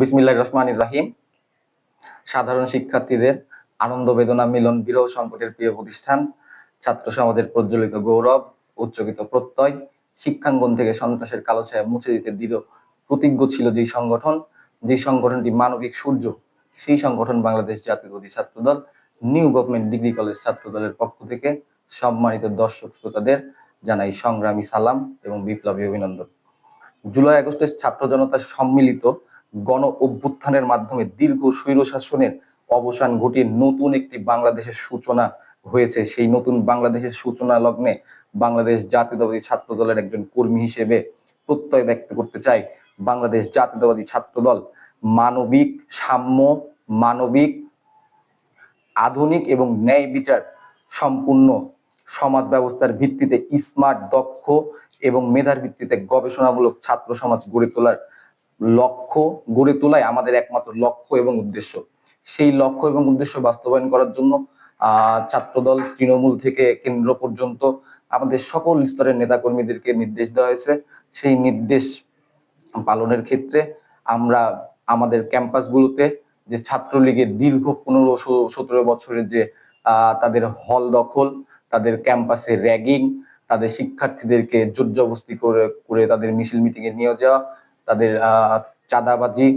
বিসমিল্লাহির রহমানির রহিম। সাধারণ শিক্ষার্থীদের আনন্দ বেদনা মিলন বিরহ সংকটের প্রিয় প্রতিষ্ঠান, ছাত্র সমাজের প্রজ্বলিত গৌরব, উচ্চকিত প্রত্যয়, শিক্ষাঙ্গন থেকে সন্ত্রাসের কালো ছায়া মুছে দিতে দৃঢ় প্রতিজ্ঞ ছিল যে সংগঠনটি মানবিক সূর্য, সেই সংগঠন বাংলাদেশ জাতীয়তাবাদী ছাত্রদল নিউ গভর্নমেন্ট ডিগ্রি কলেজ ছাত্রদলের পক্ষ থেকে সম্মানিত দর্শক শ্রোতাদের জানাই সংগ্রামী সালাম এবং বিপ্লবী অভিনন্দন। জুলাই আগস্টের ছাত্র জনতার সম্মিলিত গণ অভ্যুত্থানের মাধ্যমে দীর্ঘ স্বৈরশাসনের অবসান ঘটিয়ে নতুন একটি বাংলাদেশের সূচনা হয়েছে। সেই নতুন বাংলাদেশের সূচনা লগ্নে বাংলাদেশ জাতীয়তাবাদী ছাত্র দলের একজন কর্মী হিসেবে প্রত্যয় ব্যক্ত করতে চাই, বাংলাদেশ জাতীয়তাবাদী ছাত্র দল মানবিক সাম্য, মানবিক আধুনিক এবং ন্যায় বিচার সম্পূর্ণ সমাজ ব্যবস্থার ভিত্তিতে স্মার্ট, দক্ষ এবং মেধার ভিত্তিতে গবেষণামূলক ছাত্র সমাজ গড়ে তোলাই আমাদের একমাত্র লক্ষ্য এবং উদ্দেশ্য। সেই লক্ষ্য এবং উদ্দেশ্য বাস্তবায়ন করার জন্য ছাত্রদল তৃণমূল থেকে কেন্দ্র পর্যন্ত আমাদের সকল স্তরের নেতাকর্মীদেরকে নির্দেশ দেওয়া হয়েছে। সেই নির্দেশ পালনের ক্ষেত্রে আমরা আমাদের ক্যাম্পাসগুলোতে যে ছাত্রলীগের দীর্ঘ 15-17 বছরের যে তাদের হল দখল, তাদের ক্যাম্পাসে র্যাগিং, তাদের শিক্ষার্থীদেরকে জোর জবরদস্তি করে তাদের মিছিল মিটিং এ নিয়ে যাওয়া, তাদের চাঁদাবাজি,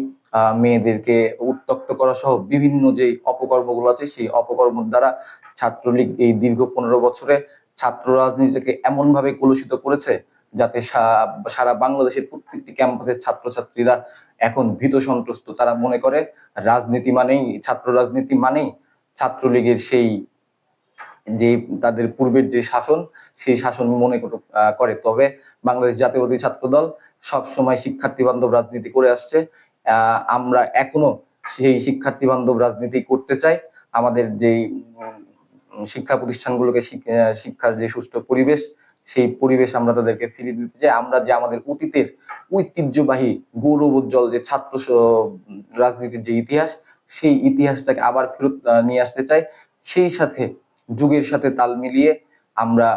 মেয়েদেরকে উত্ত্যক্ত করা সহ বিভিন্ন যে অপকর্মগুলো আছে, সেই অপকর্মের দ্বারা ছাত্রলীগ এই দীর্ঘ 15 বছরে ছাত্র রাজনীতিকে এমন ভাবে কলুষিত করেছে যাতে সারা বাংলাদেশের প্রত্যেকটি ক্যাম্পাসের ছাত্রছাত্রীরা এখন ভীত সন্ত্রস্ত। তারা মনে করে রাজনীতি মানেই ছাত্র রাজনীতি মানেই ছাত্রলীগের সেই যে তাদের পূর্বের যে শাসন, সেই শাসন মনে করে। তবে বাংলাদেশ জাতীয়তাবাদী ছাত্র দল সবসময় শিক্ষার্থী বান্ধব রাজনীতি করে আসছে। আমরা এখনো সেই শিক্ষার্থী বান্ধব রাজনীতি করতে চাই। আমাদের যে শিক্ষা প্রতিষ্ঠানগুলোকে শিক্ষার যে সুষ্ঠু পরিবেশ, সেই পরিবেশ আমরা তাদেরকে ফিরিয়ে দিতে চাই। আমরা যে আমাদের অতীতের ঐতিহ্যবাহী গৌরবোজ্জ্বল যে ছাত্র রাজনীতির যে ইতিহাস, সেই ইতিহাসটাকে আবার ফেরত নিয়ে আসতে চাই। সেই সাথে যুগের সাথে তাল মিলিয়ে আমরা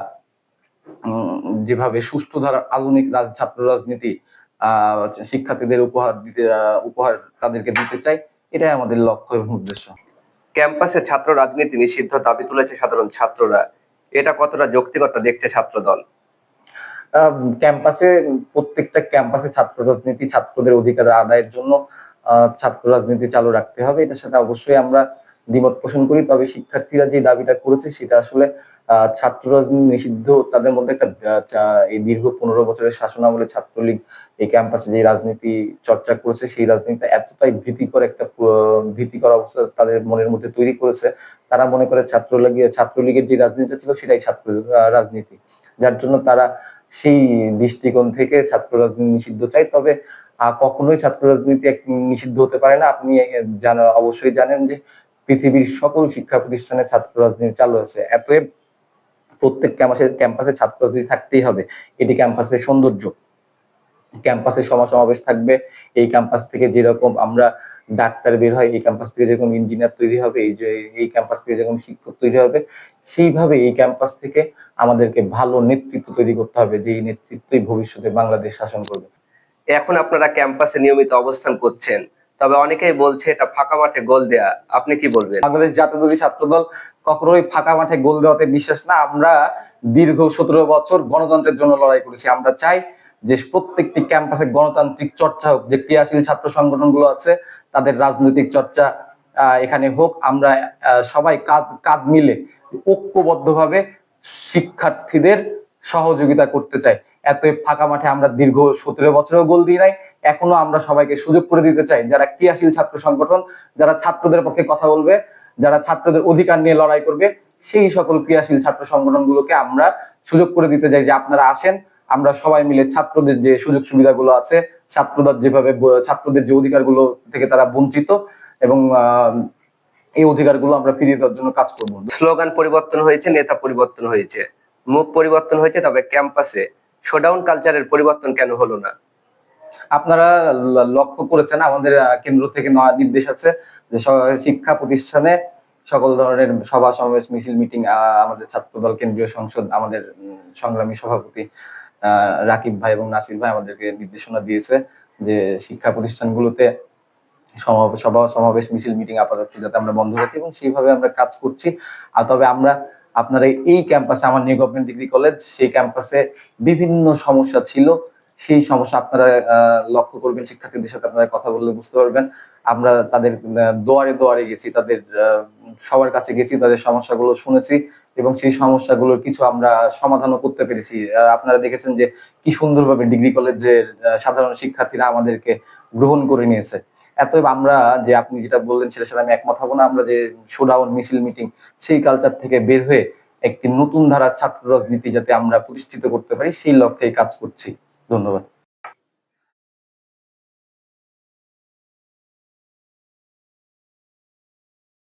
যেভাবে সুষ্ঠু ধারার আধুনিক ছাত্র রাজনীতি শিক্ষার্থীদের উপহার তাদেরকে দিতে চাই, এটাই আমাদের লক্ষ্য এবং উদ্দেশ্য। ক্যাম্পাসে ছাত্র রাজনীতি নিষিদ্ধ দাবি তুলেছে সাধারণ ছাত্ররা, এটা কতটা যৌক্তিকতা দেখছে ছাত্র দল? প্রত্যেকটা ক্যাম্পাসে ছাত্র রাজনীতি ছাত্রদের অধিকার আদায়ের জন্য ছাত্র রাজনীতি চালু রাখতে হবে, এটার সাথে অবশ্যই আমরা দ্বিমত পোষণ করি। তবে শিক্ষার্থীরা যে দাবিটা করেছে সেটা আসলে ছাত্র রাজনীতি নিষিদ্ধ, তাদের মধ্যে একটা এই দীর্ঘ 15 বছরের শাসনামলে ছাত্রলীগ এই ক্যাম্পাসে যে রাজনীতি চর্চা করেছে, সেই রাজনীতিটা এতটাই ভীতিকর অবস্থা তাদের মনের মধ্যে তৈরি করেছে। তারা মনে করে ছাত্রলীগের যে রাজনীতি ছিল সেটাই ছাত্র রাজনীতি, যার জন্য তারা সেই দৃষ্টিকোণ থেকে ছাত্র রাজনীতি নিষিদ্ধ চাই। তবে কখনোই ছাত্র রাজনীতি নিষিদ্ধ হতে পারে না। আপনি অবশ্যই জানেন যে পৃথিবীর সকল শিক্ষা প্রতিষ্ঠানে ছাত্র রাজনীতি চালু আছে। অতএব প্রত্যেক ক্যাম্পাসে ছাত্র রাজনীতি থাকতেই হবে, এটি ক্যাম্পাসের সৌন্দর্য। ক্যাম্পাসে সমাবেশ থাকবে, এই ক্যাম্পাস থেকে যেরকম আমরা ডাক্তার বের হয়, এই ক্যাম্পাস থেকে যেরকম ইঞ্জিনিয়ার তৈরি হবে, এই ক্যাম্পাস থেকে যেরকম শিক্ষক তৈরি হবে, সেইভাবে এই ক্যাম্পাস থেকে আমাদেরকে ভালো নেতৃত্ব তৈরি করতে হবে, যে নেতৃত্বই ভবিষ্যতে বাংলাদেশ শাসন করবে। এখন আপনারা ক্যাম্পাসে নিয়মিত অবস্থান করছেন, তবে অনেকেই বলছে এটা ফাঁকা মাঠে গোল দেয়া, আপনি কি বলবেন? বাংলাদেশ জাতীয়তাবাদী ছাত্রদল কখনোই ফাঁকা মাঠে গোল দেওয়াতে বিশ্বাস না। আমরা দীর্ঘ 17 বছর গণতন্ত্রের জন্য লড়াই করেছি। আমরা চাই যে প্রত্যেকটি ক্যাম্পাসে গণতান্ত্রিক চর্চা হোক, যে ক্রিয়াশীল ছাত্র সংগঠনগুলো আছে তাদের রাজনৈতিক চর্চা এখানে হোক। আমরা সবাই কাঁধ মিলে ঐক্যবদ্ধভাবে শিক্ষার্থীদের সহযোগিতা করতে চাই। এত ফাঁকা মাঠে আমরা দীর্ঘ 17 বছরেও গোল দিই নাই, এখনো আমরা সবাইকে সুযোগ করে দিতে চাই। যারা ক্রিয়াশীল ছাত্র সংগঠন, যারা ছাত্রদের পক্ষে কথা বলবে, যারা ছাত্রদের অধিকার নিয়ে লড়াই করবে, সেই সকল ক্রিয়াশীল ছাত্র সংগঠনগুলোকে আমরা সুযোগ করে দিতে চাই যে আপনারা আসেন, আমরা সবাই মিলে ছাত্রদের যে সুযোগ সুবিধাগুলো আছে, ছাত্রদের যে অধিকারগুলো থেকে তারা বঞ্চিত, এবং এই অধিকারগুলো আমরা ফিরিয়ে দেওয়ার জন্য কাজ করব। স্লোগান পরিবর্তন হয়েছে, নেতা পরিবর্তন হয়েছে, মুখ পরিবর্তন হয়েছে, তবে ক্যাম্পাসে শোডাউন কালচারের পরিবর্তন কেন হলো না? আপনারা লক্ষ্য করেছেন আমাদের কেন্দ্র থেকে নির্দেশ আছে যে শিক্ষা প্রতিষ্ঠানে সকল ধরনের সভা সমাবেশ মিছিল মিটিং, আমাদের ছাত্রদল কেন্দ্রীয় সংসদ, আমাদের সংগ্রামী সভাপতি রাকিব ভাই এবং নাসির ভাই আমাদেরকে নির্দেশনা দিয়েছে যে শিক্ষা প্রতিষ্ঠানগুলোতে সমাবেশ মিছিল মিটিং আপাতত যাতে আমরা বন্ধ রাখি, এবং সেইভাবে আমরা কাজ করছি। আর তবে আমরা আপনার এই ক্যাম্পাসে, আমার নিউ গভর্নমেন্ট ডিগ্রি কলেজ, সেই ক্যাম্পাসে বিভিন্ন সমস্যা ছিল। সেই সমস্যা আপনারা লক্ষ্য করবেন, শিক্ষার্থীদের সাথে আপনারা কথা বললে বুঝতে পারবেন। আমরা তাদের দুয়ারে দুয়ারে গেছি, তাদের সবার কাছে গেছি, তাদের সমস্যাগুলো শুনেছি, এবং সেই সমস্যাগুলোর কিছু আমরা সমাধানও করতে পেরেছি। আপনারা দেখেছেন যে কি সুন্দরভাবে ডিগ্রি কলেজের সাধারণ শিক্ষার্থীরা আমাদেরকে গ্রহণ করে নিয়েছে। অতএব আমরা, যে আপনি যেটা বললেন সেটার সাথে আমি একমত হব না, আমরা যে শোডাউন মিছিল মিটিং সেই কালচার থেকে বের হয়ে একটি নতুন ধারার ছাত্র রাজনীতি যাতে আমরা প্রতিষ্ঠিত করতে পারি, সেই লক্ষ্যেই কাজ করছি। ধন্যবাদ।